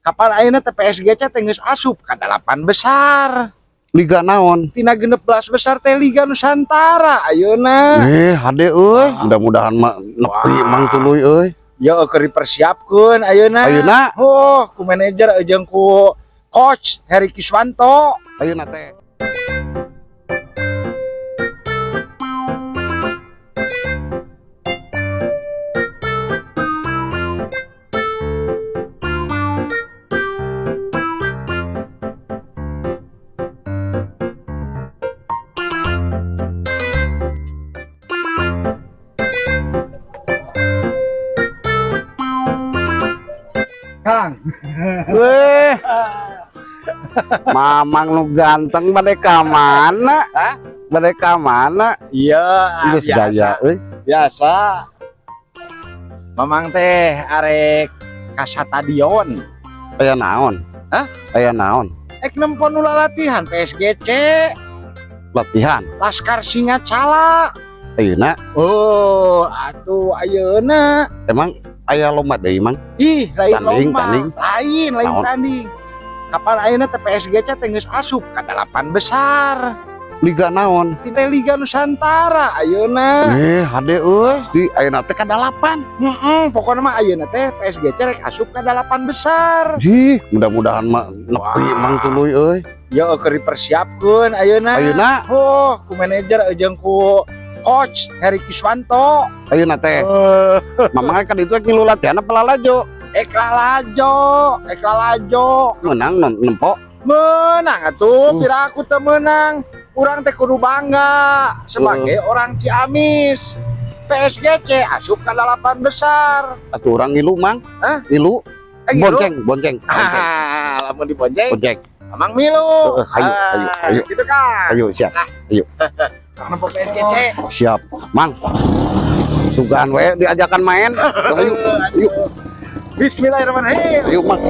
Kapan ayeuna teh PSG teh geus asup ka 8 besar. Liga naon? Tina 16 besar teh Liga Nusantara ayeuna. Hade euy, mudah-mudahan mah nepi mang tuluy euy. Ya keur dipersiapkeun ayeuna. Ayeuna Oh, ku manajer jeung ku coach Heri Kiswanto. ayeuna teh Kang. weh. Mamang lu ganteng bade ka mana? Hah? Bade ka mana? Iya, Geus gaya euy. Biasa. Mamang teh arek ka stadion. Aya naon? Hah? Aya naon? Ek nempon ulah latihan PSGC Latihan. Laskar Singa Cala. Ayeuna Oh, atuh ayeuna. emang aya lomba deui mang? Ih, lain Tanding, lomba. tanding. Lain Naon? tanding. Kapan ayeuna teh PSG teh geus asup ka 8 besar. Liga naon? Kita Liga Nusantara ayeuna. Hade euy, di ayeuna teh ka 8. Pokoknya mah ayeuna teh PSG rek asup ka 8 besar. Ih, mudah-mudahan mah nepi mang tuluy euy. Ya keur dipersiapkeun ayeuna. Ayeuna Oh, ku manajer jeung ku coach Heri Kiswanto. ayeuna teh mamang kan itu ngilu latihan apa lalajo? Ekla lajo. Menang nempo. Menang atuh, pira aku teh menang. Urang teh kudu bangga sebagai orang Ciamis. PSGC asup ka 8 besar. Atuh urang ngilu mang. Hah? Ngilu. Ngilu? Bonceng. Lamun dibonceng, Bonceng. Amang milu. Ayo. Gitu kan. Ayo siap. Ayo. Nampak PSGC. Siap. Mang. Sugan we diajakan main. Ayo. Bismillahirrahmanirrahim. Ayo mang.